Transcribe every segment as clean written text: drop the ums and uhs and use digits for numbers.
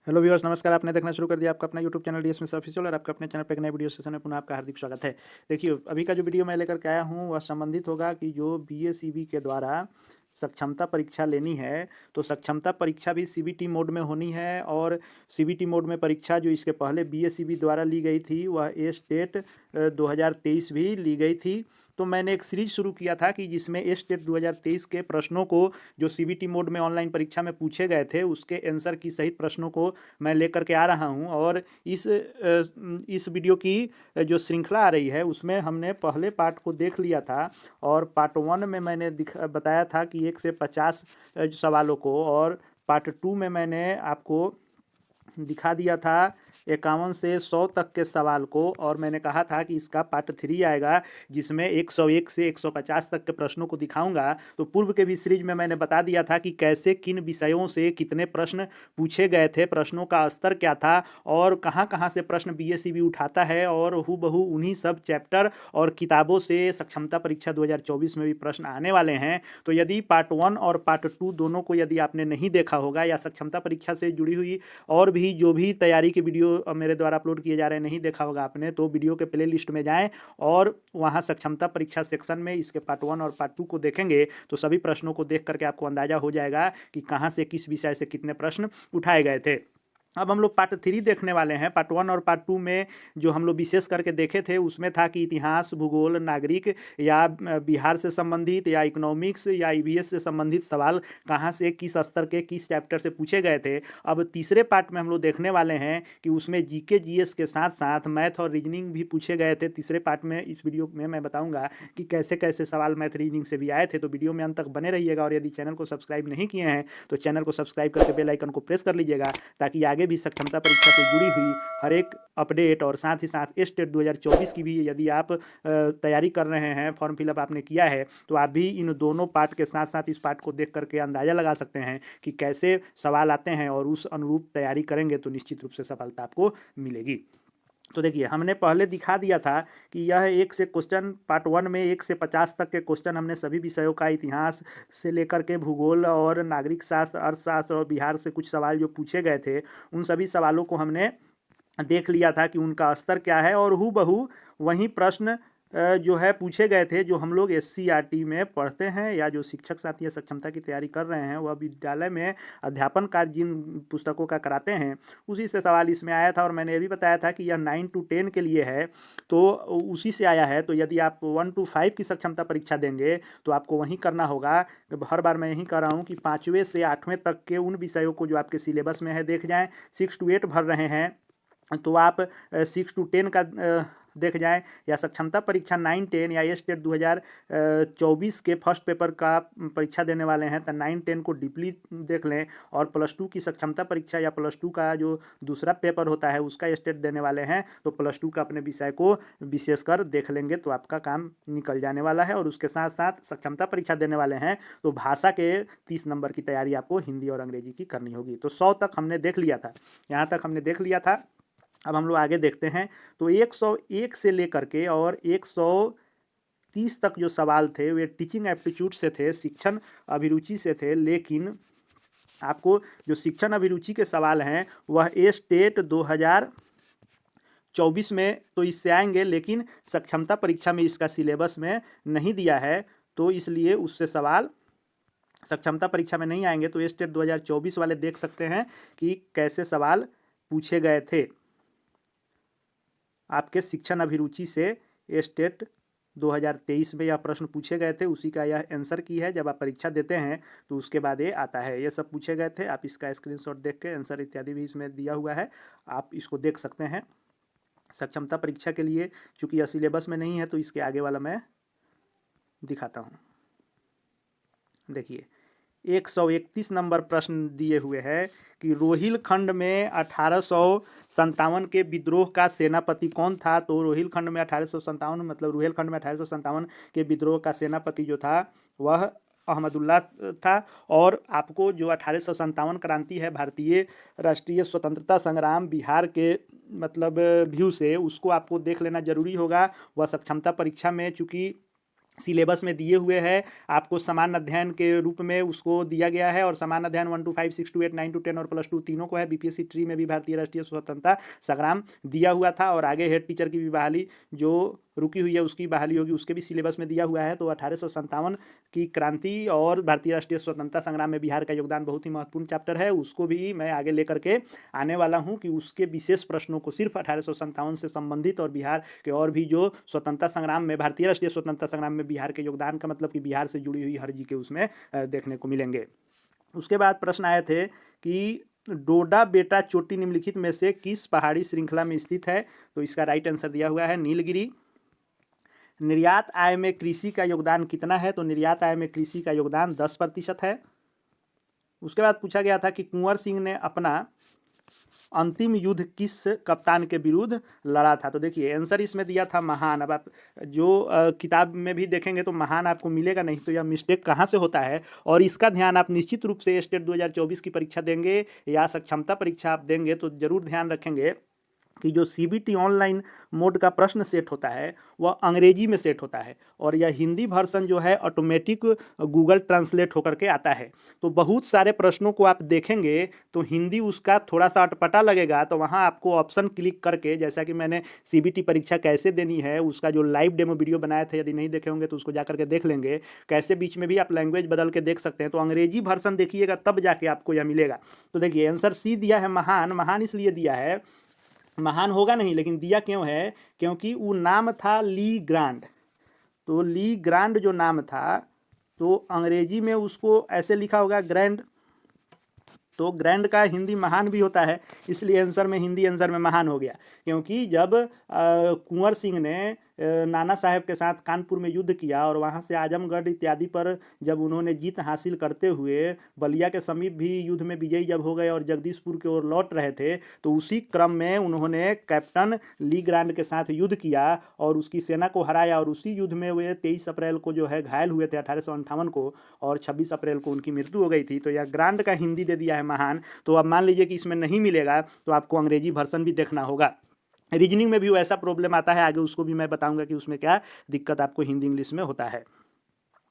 Hello viewers, नमस्कार। आपने देखना शुरू कर दिया आपका अपना YouTube channel DS Mishra official और आपका अपने चैनल पे एक नए वीडियो सेशन में पुनः आपका हार्दिक स्वागत है। देखिए, अभी का जो वीडियो मैं लेकर के आया हूँ वह संबंधित होगा कि जो बीएसीबी के द्वारा सक्षमता परीक्षा लेनी है, तो सक्षमता परीक्षा भी सीबीटी मोड में होनी है। और सीबीटी मोड में परीक्षा जो इसके पहले बीएसीबी द्वारा ली गई थी वह ए स्टेट 2023 भी ली गई थी। तो मैंने एक सीरीज शुरू किया था कि जिसमें ए स्टेट 2023 के प्रश्नों को जो सीबीटी मोड में ऑनलाइन परीक्षा में पूछे गए थे उसके आंसर की सहित प्रश्नों को मैं लेकर के आ रहा हूं। और इस वीडियो की जो श्रृंखला आ रही है उसमें हमने पहले पार्ट को देख लिया था। और पार्ट 1 में मैंने बताया था कि 1 से 50 सवालों को, और पार्ट 2 में मैंने आपको दिखा दिया था 51 से 100 तक के सवाल को। और मैंने कहा था कि इसका पार्ट 3 आएगा जिसमें 101 से 150 तक के प्रश्नों को दिखाऊंगा। तो पूर्व के भी सीरीज में मैंने बता दिया था कि कैसे किन विषयों से कितने प्रश्न पूछे गए थे, प्रश्नों का स्तर क्या था और कहाँ कहाँ से प्रश्न बीएसईबी उठाता है, और हूबहू उन्हीं सब चैप्टर और किताबों से सक्षमता परीक्षा 2024 में भी प्रश्न आने वाले हैं। तो यदि पार्ट 1 और पार्ट 2 दोनों को यदि आपने नहीं देखा होगा या सक्षमता परीक्षा से जुड़ी हुई और भी जो भी तैयारी के वीडियो मेरे द्वारा अपलोड किए जा रहे हैं नहीं देखा होगा आपने, तो वीडियो के प्ले लिस्ट में जाएं और वहां सक्षमता परीक्षा सेक्शन में इसके पार्ट 1 और पार्ट 2 को देखेंगे तो सभी प्रश्नों को देख करके आपको अंदाजा हो जाएगा कि कहाँ से किस विषय से कितने प्रश्न उठाए गए थे। अब हम लोग पार्ट 3 देखने वाले हैं। पार्ट 1 और पार्ट 2 में जो हम लोग विशेष करके देखे थे उसमें था कि इतिहास, भूगोल, नागरिक या बिहार से संबंधित या इकोनॉमिक्स या ईवीएस से संबंधित सवाल कहाँ से किस स्तर के किस चैप्टर से पूछे गए थे। अब तीसरे पार्ट में हम लोग देखने वाले हैं कि उसमें जीके जीएस के साथ साथ मैथ और रीजनिंग भी पूछे गए थे। तीसरे पार्ट में इस वीडियो में मैं बताऊंगा कि कैसे कैसे सवाल मैथ रीजनिंग से भी आए थे। तो वीडियो में अंत तक बने रहिएगा। और यदि चैनल को सब्सक्राइब नहीं किए हैं तो चैनल को सब्सक्राइब करके बेल आइकन को प्रेस कर लीजिएगा ताकि आगे भी सक्षमता परीक्षा से जुड़ी हुई हर एक अपडेट और साथ ही साथ स्टेट 2024 की भी यदि आप तैयारी कर रहे हैं, फॉर्म फिलअप आपने किया है, तो आप भी इन दोनों पार्ट के साथ साथ इस पार्ट को देख करके अंदाज़ा लगा सकते हैं कि कैसे सवाल आते हैं, और उस अनुरूप तैयारी करेंगे तो निश्चित रूप से सफलता आपको मिलेगी। तो देखिए, हमने पहले दिखा दिया था कि यह 1 से क्वेश्चन, पार्ट 1 में 1 से 50 तक के क्वेश्चन हमने सभी विषयों का, इतिहास से लेकर के भूगोल और नागरिक शास्त्र, अर्थशास्त्र और बिहार से कुछ सवाल जो पूछे गए थे उन सभी सवालों को हमने देख लिया था कि उनका स्तर क्या है। और हूबहू वही प्रश्न जो है पूछे गए थे जो हम लोग एससीईआरटी में पढ़ते हैं, या जो शिक्षक साथी या सक्षमता की तैयारी कर रहे हैं वह विद्यालय में अध्यापन कार्य जिन पुस्तकों का कराते हैं उसी से सवाल इसमें आया था। और मैंने ये भी बताया था कि यह 9 to 10 के लिए है, तो उसी से आया है। तो यदि आप 1 to 5 की सक्षमता परीक्षा देंगे तो आपको वही करना होगा। हर बार मैं यही कह रहा हूँ कि 5वें से 8वें तक के उन विषयों को जो आपके सिलेबस में है देख जाएँ। 6 to 8 भर रहे हैं तो आप 6 to 10 का देख जाएं, या सक्षमता परीक्षा 9, 10 या स्टेट 2024 के फर्स्ट पेपर का परीक्षा देने वाले हैं तो 9, 10 को डीपली देख लें। और +2 की सक्षमता परीक्षा या +2 का जो दूसरा पेपर होता है उसका स्टेट देने वाले हैं तो +2 का अपने विषय को विशेषकर देख लेंगे तो आपका काम निकल जाने वाला है। और उसके साथ साथ सक्षमता परीक्षा देने वाले हैं तो भाषा के 30 नंबर की तैयारी आपको हिंदी और अंग्रेजी की करनी होगी। तो 100 तक हमने देख लिया था, यहाँ तक हमने देख लिया था। अब हम लोग आगे देखते हैं। तो 101 से लेकर के और 130 तक जो सवाल थे वे टीचिंग एप्टीट्यूड से थे, शिक्षण अभिरुचि से थे। लेकिन आपको जो शिक्षण अभिरुचि के सवाल हैं वह स्टेट 2024 में तो इससे आएंगे, लेकिन सक्षमता परीक्षा में इसका सिलेबस में नहीं दिया है, तो इसलिए उससे सवाल सक्षमता परीक्षा में नहीं आएंगे। तो स्टेट 2024 वाले देख सकते हैं कि कैसे सवाल पूछे गए थे आपके शिक्षण अभिरुचि से। स्टेट 2023 में यह प्रश्न पूछे गए थे, उसी का यह आंसर की है। जब आप परीक्षा देते हैं तो उसके बाद ये आता है, ये सब पूछे गए थे। आप इसका स्क्रीनशॉट देख के आंसर इत्यादि भी इसमें दिया हुआ है, आप इसको देख सकते हैं। सक्षमता परीक्षा के लिए चूंकि यह सिलेबस में नहीं है तो इसके आगे वाला मैं दिखाता हूँ। देखिए, 131 नंबर प्रश्न दिए हुए हैं कि रोहिलखंड में 1857 के विद्रोह का सेनापति कौन था। तो रोहिलखंड में 1857 मतलब रुहेलखंड में 1857 के विद्रोह का सेनापति जो था वह अहमदुल्ला था। और आपको जो 1857 क्रांति है, भारतीय राष्ट्रीय स्वतंत्रता संग्राम बिहार के मतलब व्यू से, उसको आपको देख लेना जरूरी होगा। वह सक्षमता परीक्षा में चूँकि सिलेबस में दिए हुए हैं, आपको समान अध्ययन के रूप में उसको दिया गया है। और समान अध्ययन 1 to 5, 6 to 8, 9 to 10 और +2 तीनों को है। बीपीएससी ट्री में भी भारतीय राष्ट्रीय स्वतंत्रता संग्राम दिया हुआ था। और आगे हेड टीचर की भी बहाली जो रुकी हुई है उसकी बहाली होगी, उसके भी सिलेबस में दिया हुआ है। तो 1857 की क्रांति और भारतीय राष्ट्रीय स्वतंत्रता संग्राम में बिहार का योगदान बहुत ही महत्वपूर्ण चैप्टर है, उसको भी मैं आगे लेकर के आने वाला हूँ कि उसके विशेष प्रश्नों को सिर्फ 1857 से संबंधित और बिहार के और भी जो स्वतंत्रता संग्राम में, भारतीय राष्ट्रीय स्वतंत्रता संग्राम में बिहार के योगदान का मतलब कि बिहार से जुड़ी हुई हर जी के उसमें देखने को मिलेंगे। उसके बाद प्रश्न आए थे कि डोडा बेटा चोटी निम्नलिखित में से किस पहाड़ी श्रृंखला में स्थित है? तो इसका राइट आंसर दिया हुआ है नीलगिरी। निर्यात आय में कृषि का योगदान कितना है? तो निर्यात आय में कृषि का योगदान 10% है। उसके बाद पूछा गया था कि कुंवर सिंह ने अपना अंतिम युद्ध किस कप्तान के विरुद्ध लड़ा था? तो देखिए आंसर इसमें दिया था महान। अब आप जो किताब में भी देखेंगे तो महान आपको मिलेगा नहीं, तो यह मिस्टेक कहाँ से होता है? और इसका ध्यान आप निश्चित रूप से स्टेट 2024 की परीक्षा देंगे या सक्षमता परीक्षा आप देंगे तो जरूर ध्यान रखेंगे कि जो सीबीटी ऑनलाइन मोड का प्रश्न सेट होता है वह अंग्रेजी में सेट होता है और यह हिंदी वर्सन जो है ऑटोमेटिक गूगल ट्रांसलेट होकर के आता है। तो बहुत सारे प्रश्नों को आप देखेंगे तो हिंदी उसका थोड़ा सा अटपटा लगेगा, तो वहाँ आपको ऑप्शन क्लिक करके, जैसा कि मैंने सीबीटी परीक्षा कैसे देनी है उसका जो लाइव डेमो वीडियो बनाया था, यदि नहीं देखे होंगे तो उसको जाकर के देख लेंगे। कैसे बीच में भी आप लैंग्वेज बदल के देख सकते हैं, तो अंग्रेजी वर्सन देखिएगा तब जाके आपको यह मिलेगा। तो देखिए आंसर सी दिया है महान। महान इसलिए दिया है, महान होगा नहीं लेकिन दिया क्यों है? क्योंकि वो नाम था ली ग्रांड। तो ली ग्रांड जो नाम था तो अंग्रेजी में उसको ऐसे लिखा होगा ग्रैंड, तो ग्रैंड का हिंदी महान भी होता है, इसलिए आंसर में हिंदी आंसर में महान हो गया। क्योंकि जब कुंवर सिंह ने नाना साहेब के साथ कानपुर में युद्ध किया और वहाँ से आजमगढ़ इत्यादि पर जब उन्होंने जीत हासिल करते हुए बलिया के समीप भी युद्ध में विजयी जब हो गए और जगदीशपुर की ओर लौट रहे थे, तो उसी क्रम में उन्होंने कैप्टन ली ग्रांड के साथ युद्ध किया और उसकी सेना को हराया। और उसी युद्ध में वे 23 अप्रैल को जो है घायल हुए थे 1858 को, और 26 अप्रैल को उनकी मृत्यु हो गई थी। तो यह ग्रांड का हिंदी दे दिया है महान। तो अब मान लीजिए कि इसमें नहीं मिलेगा तो आपको अंग्रेजी वर्सन भी देखना होगा। रीजनिंग में भी वैसा प्रॉब्लम आता है, आगे उसको भी मैं बताऊंगा कि उसमें क्या दिक्कत आपको हिंदी इंग्लिश में होता है।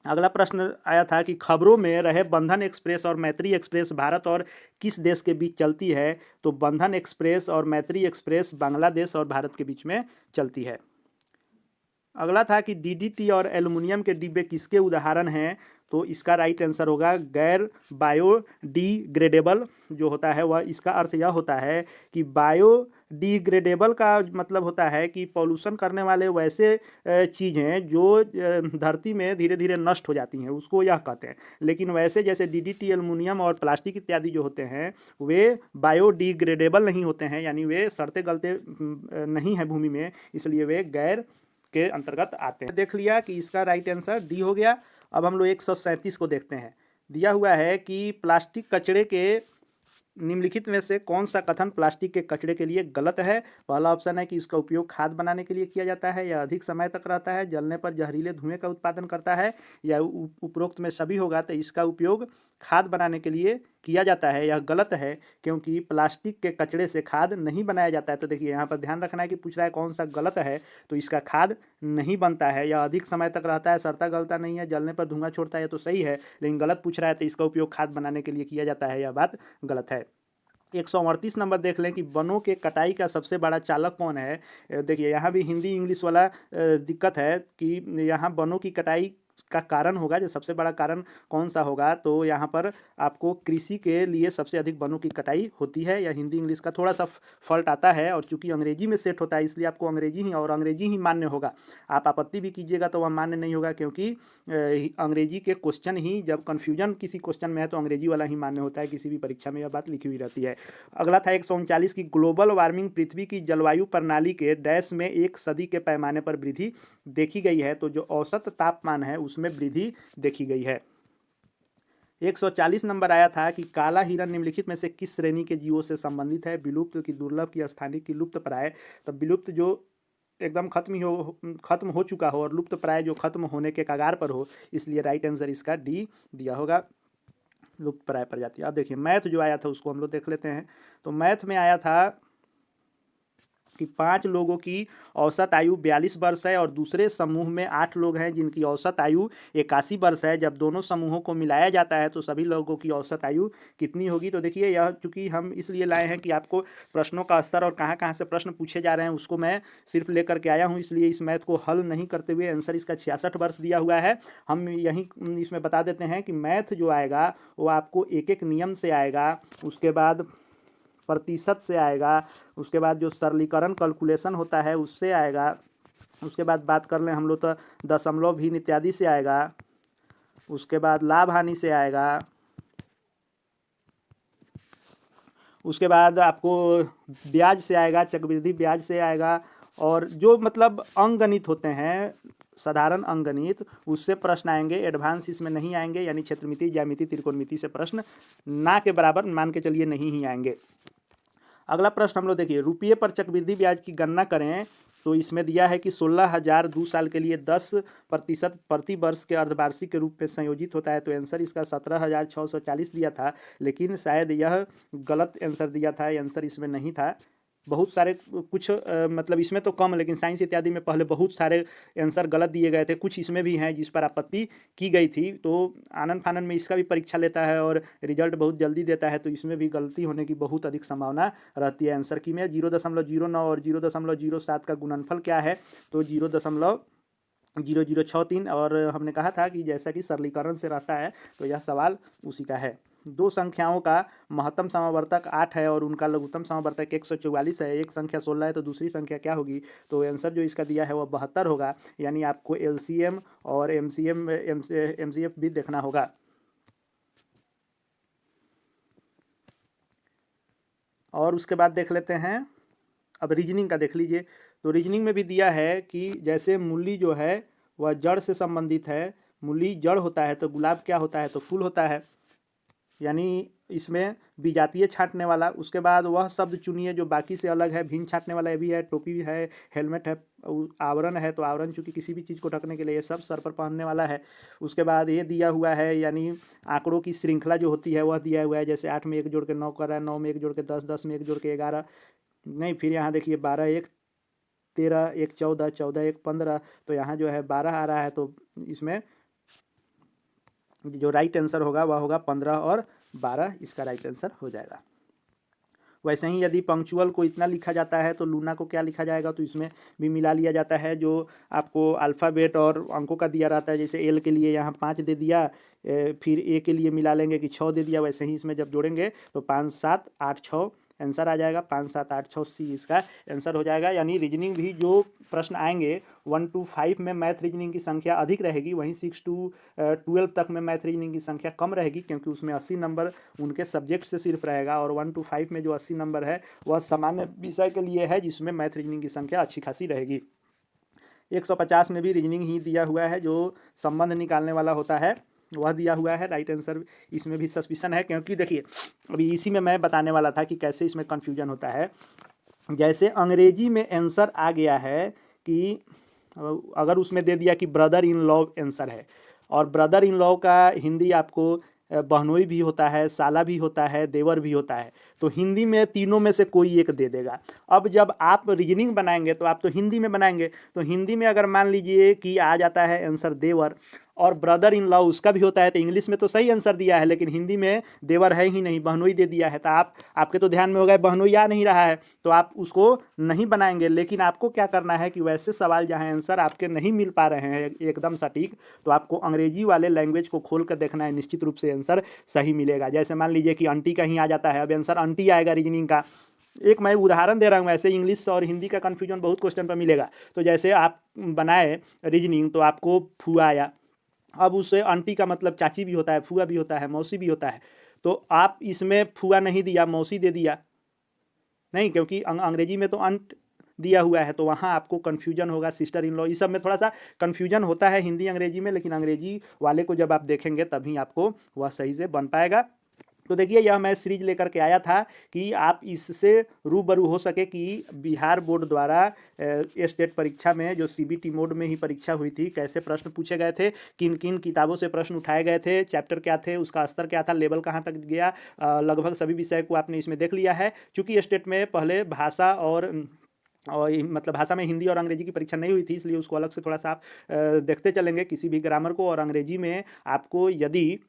अगला प्रश्न आया था कि खबरों में रहे बंधन एक्सप्रेस और मैत्री एक्सप्रेस भारत और किस देश के बीच चलती है? तो बंधन एक्सप्रेस और मैत्री एक्सप्रेस बांग्लादेश और भारत के बीच में चलती है। अगला था कि डीडीटी और एल्युमिनियम के डिब्बे किसके उदाहरण हैं? तो इसका राइट आंसर होगा गैर बायोडिग्रेडेबल जो होता है वह। इसका अर्थ यह होता है कि बायोडिग्रेडेबल का मतलब होता है कि पॉल्यूशन करने वाले वैसे चीज़ें जो धरती में धीरे धीरे नष्ट हो जाती हैं उसको यह कहते हैं। लेकिन वैसे जैसे डीडीटी, एल्युमिनियम और प्लास्टिक इत्यादि जो होते हैं वे बायोडिग्रेडेबल नहीं होते हैं, यानी वे सड़ते गलते नहीं हैं भूमि में, इसलिए वे गैर के अंतर्गत आते हैं। देख लिया कि इसका राइट आंसर डी हो गया। अब हम लोग 137 को देखते हैं। दिया हुआ है कि प्लास्टिक कचरे के निम्नलिखित में से कौन सा कथन प्लास्टिक के कचरे के लिए गलत है? पहला ऑप्शन है कि इसका उपयोग खाद बनाने के लिए किया जाता है, या अधिक समय तक रहता है, जलने पर जहरीले धुएं का उत्पादन करता है, या उपरोक्त में सभी होगा। तो इसका उपयोग खाद बनाने के लिए किया जाता है, यह गलत है क्योंकि प्लास्टिक के कचरे से खाद नहीं बनाया जाता है। तो देखिए यहाँ पर ध्यान रखना है कि पूछ रहा है कौन सा गलत है, तो इसका खाद नहीं बनता है, या अधिक समय तक रहता है, सड़ता गलता नहीं है, जलने पर धुआं छोड़ता है, तो सही है। लेकिन गलत पूछ रहा है तो इसका उपयोग खाद बनाने के लिए किया जाता है, यह बात गलत है। 138 नंबर देख लें कि वनों के कटाई का सबसे बड़ा चालक कौन है? देखिए यहाँ भी हिंदी इंग्लिश वाला दिक्कत है कि यहाँ वनों की कटाई का कारण होगा, जो सबसे बड़ा कारण कौन सा होगा? तो यहाँ पर आपको कृषि के लिए सबसे अधिक वनों की कटाई होती है। या हिंदी इंग्लिश का थोड़ा सा फॉल्ट आता है, और चूंकि अंग्रेजी में सेट होता है इसलिए आपको अंग्रेजी ही मान्य होगा। आप आपत्ति भी कीजिएगा तो वह मान्य नहीं होगा, क्योंकि अंग्रेजी के क्वेश्चन ही, जब कन्फ्यूजन किसी क्वेश्चन में है तो अंग्रेजी वाला ही मान्य होता है। किसी भी परीक्षा में यह बात लिखी हुई रहती है। अगला था 139 की ग्लोबल वार्मिंग पृथ्वी की जलवायु प्रणाली के डैश में एक सदी के पैमाने पर वृद्धि देखी गई है। तो जो औसत तापमान है उसमें वृद्धि देखी गई है। 140 नंबर आया था कि काला हिरण निम्नलिखित में से किस श्रेणी के जीवों से संबंधित है? विलुप्त की, दुर्लभ की, स्थानिक की, लुप्त प्राय। तो विलुप्त जो एकदम खत्म हो चुका हो, और लुप्त प्राय जो खत्म होने के कगार पर हो, इसलिए राइट आंसर इसका डी दिया होगा, लुप्त प्राय प्रजाति। अब देखिए मैथ जो आया था उसको हम लोग देख लेते हैं। तो मैथ में आया था कि 5 लोगों की औसत आयु 42 वर्ष है और दूसरे समूह में 8 लोग हैं जिनकी औसत आयु 81 वर्ष है। जब दोनों समूहों को मिलाया जाता है तो सभी लोगों की औसत आयु कितनी होगी? तो देखिए, यह चूँकि हम इसलिए लाए हैं कि आपको प्रश्नों का स्तर और कहाँ-कहाँ से प्रश्न पूछे जा रहे हैं उसको मैं सिर्फ लेकर के आया हूँ, इसलिए इस मैथ को हल नहीं करते हुए आंसर इसका 66 वर्ष दिया हुआ है। हम यहीं इसमें बता देते हैं कि मैथ जो आएगा वो आपको एक-एक नियम से आएगा, उसके बाद प्रतिशत से आएगा, उसके बाद जो सरलीकरण कैलकुलेशन होता है उससे आएगा, उसके बाद बात कर लें हम लोग तो दशमलव भिन्न इत्यादि से आएगा, उसके बाद लाभ हानि से आएगा, उसके बाद आपको ब्याज से आएगा, चक्रवृद्धि ब्याज से आएगा, और जो मतलब अंकगणित होते हैं साधारण अंकगणित उससे प्रश्न आएंगे। एडवांस इसमें नहीं आएंगे, यानी क्षेत्रमिति, ज्यामिति, त्रिकोणमिति से प्रश्न ना के बराबर मान के चलिए नहीं ही आएंगे। अगला प्रश्न हम लोग देखिए, रुपये पर चक्रवृद्धि ब्याज की गणना करें तो इसमें दिया है कि 16,000 2 साल के लिए 10% प्रति वर्ष के अर्धवार्षिक के रूप में संयोजित होता है। तो आंसर इसका 17,640 दिया था, लेकिन शायद यह गलत आंसर दिया था, आंसर इसमें नहीं था। बहुत सारे कुछ मतलब इसमें तो कम, लेकिन साइंस इत्यादि में पहले बहुत सारे आंसर गलत दिए गए थे, कुछ इसमें भी हैं जिस पर आपत्ति की गई थी। तो आनन फानन में इसका भी परीक्षा लेता है और रिजल्ट बहुत जल्दी देता है, तो इसमें भी गलती होने की बहुत अधिक संभावना रहती है। आंसर की में 0.09 और 0.07 का गुणनफल क्या है? तो 0.0063, और हमने कहा था कि जैसा कि सरलीकरण से रहता है तो यह सवाल उसी का है। दो संख्याओं का महत्तम समावर्तक 8 है और उनका लघुत्तम समावर्तक 144 है। एक संख्या 16 है तो दूसरी संख्या क्या होगी? तो आंसर जो इसका दिया है वह 72 होगा, यानी आपको एलसीएम और एमसीएफ भी देखना होगा। और उसके बाद देख लेते हैं, अब रीजनिंग का देख लीजिए। तो रीजनिंग में भी दिया है कि जैसे मूली जो है वह जड़ से संबंधित है, मूली जड़ होता है तो गुलाब क्या होता है? तो फूल होता है, यानी इसमें विजातीय छांटने वाला। उसके बाद वह शब्द चुनिए जो बाकी से अलग है, भिन्न छांटने वाला ये भी है, टोपी भी है, हेलमेट है, आवरण है, तो आवरण चूंकि किसी भी चीज़ को ढकने के लिए ये सब सर पर पहनने वाला है। उसके बाद ये दिया हुआ है, यानी आंकड़ों की श्रृंखला जो होती है वह दिया हुआ है, जैसे 8 में 1 जोड़ के 9 कर रहा है, 9 में 1 जोड़ के 10, 10 में 1 जोड़ के 11 नहीं, फिर यहाँ देखिए 12 1 13, 1 14, 14 1 15, तो यहाँ जो है 12 आ रहा है, तो इसमें जो राइट आंसर होगा वह होगा 15 और 12, इसका राइट आंसर हो जाएगा। वैसे ही यदि पंक्चुअल को इतना लिखा जाता है तो लूना को क्या लिखा जाएगा? तो इसमें भी मिला लिया जाता है, जो आपको अल्फ़ाबेट और अंकों का दिया रहता है। जैसे एल के लिए यहाँ 5 दे दिया, फिर ए के लिए मिला लेंगे कि 6 दे दिया, वैसे ही इसमें जब जोड़ेंगे तो 5 7 8 6 आंसर आ जाएगा। 5 7 8 6 सी इसका आंसर हो जाएगा। यानी रीजनिंग भी जो प्रश्न आएंगे 1 to 5 में मैथ रीजनिंग की संख्या अधिक रहेगी, वहीं 6 to 12 तक में मैथ रीजनिंग की संख्या कम रहेगी, क्योंकि उसमें 80 नंबर उनके सब्जेक्ट से सिर्फ रहेगा। और 1 to 5 में जो 80 नंबर है वह सामान्य विषय के लिए है, जिसमें मैथ रीजनिंग की संख्या अच्छी खासी रहेगी। 150 में भी रीजनिंग ही दिया हुआ है, जो संबंध निकालने वाला होता है वह दिया हुआ है। राइट आंसर इसमें भी सस्पिशन है, क्योंकि देखिए अभी इसी में मैं बताने वाला था कि कैसे इसमें कन्फ्यूजन होता है। जैसे अंग्रेजी में आंसर आ गया है कि अगर उसमें दे दिया कि ब्रदर इन लॉ आंसर है, और ब्रदर इन लॉ का हिंदी आपको बहनोई भी होता है, साला भी होता है, देवर भी होता है, तो हिंदी में तीनों में से कोई एक दे देगा। अब जब आप रीजनिंग बनाएंगे तो आप तो हिंदी में बनाएंगे, तो हिंदी में अगर मान लीजिए कि आ जाता है आंसर देवर और ब्रदर इन लॉ उसका भी होता है, तो इंग्लिश में तो सही आंसर दिया है, लेकिन हिंदी में देवर है ही नहीं, बहनोई दे दिया है, तो आपके तो ध्यान में होगा बहनोई आ नहीं रहा है, तो आप उसको नहीं बनाएंगे। लेकिन आपको क्या करना है कि वैसे सवाल जहाँ आंसर आपके नहीं मिल पा रहे हैं एकदम सटीक, तो आपको अंग्रेजी वाले लैंग्वेज को खोल कर देखना है, निश्चित रूप से आंसर सही मिलेगा। जैसे मान लीजिए कि आंटी कहीं आ जाता है, अब आंसर आंटी आएगा रीजनिंग का। एक मैं उदाहरण दे रहा हूँ, ऐसे इंग्लिश और हिंदी का कन्फ्यूजन बहुत क्वेश्चन पर मिलेगा। तो जैसे आप बनाए रीजनिंग तो आपको फुआ आया, अब उससे आंटी का मतलब चाची भी होता है, फुआ भी होता है, मौसी भी होता है, तो आप इसमें फुआ नहीं दिया, मौसी दे दिया नहीं, क्योंकि अंग्रेजी में तो अंट दिया हुआ है, तो वहाँ आपको कन्फ्यूजन होगा। सिस्टर इन लॉ, इस सब में थोड़ा सा कन्फ्यूजन होता है हिंदी अंग्रेजी में, लेकिन अंग्रेजी वाले को जब आप देखेंगे तभी आपको वह सही से बन पाएगा। तो देखिए यह मैं सीरीज लेकर के आया था कि आप इससे रूबरू हो सके कि बिहार बोर्ड द्वारा स्टेट परीक्षा में जो सीबीटी मोड में ही परीक्षा हुई थी, कैसे प्रश्न पूछे गए थे, किन किन किताबों से प्रश्न उठाए गए थे, चैप्टर क्या थे, उसका स्तर क्या था, लेवल कहाँ तक गया, लगभग सभी विषय को आपने इसमें देख लिया है। चूँकि स्टेट में पहले भाषा और और मतलब भाषा में हिंदी और अंग्रेजी की परीक्षा नहीं हुई थी, इसलिए उसको अलग से थोड़ा सा आप देखते चलेंगे किसी भी ग्रामर को। और अंग्रेजी में आपको यदि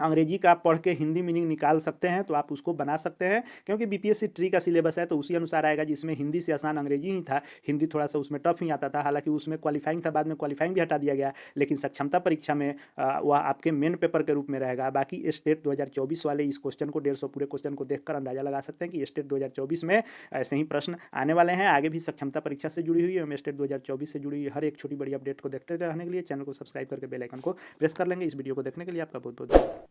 अंग्रेजी का आप पढ़ के हिंदी मीनिंग निकाल सकते हैं तो आप उसको बना सकते हैं, क्योंकि बीपीएससी ट्री का सिलेबस है तो उसी अनुसार आएगा, जिसमें हिंदी से आसान अंग्रेजी ही था, हिंदी थोड़ा सा उसमें टफ ही आता था। हालांकि उसमें क्वालिफाइंग था, बाद में क्वालिफाइंग भी हटा दिया गया, लेकिन सक्षमता परीक्षा में वह आपके मेन पेपर के रूप में रहेगा। बाकी स्टेट 2024 वाले इस क्वेश्चन को 150 पूरे क्वेश्चन को देखकर अंदाजा लगा सकते हैं कि स्टेट 2024 में ऐसे ही प्रश्न आने वाले हैं। आगे भी सक्षमता परीक्षा से जुड़ी हुई है, स्टेट 2024 से जुड़ी हुई हर एक छोटी बड़ी अपडेट को देखते रहने के लिए चैनल को सब्सक्राइब करके बेल आइकन को प्रेस कर लेंगे। इस वीडियो को देखने के लिए आपका बहुत बहुत धन्यवाद।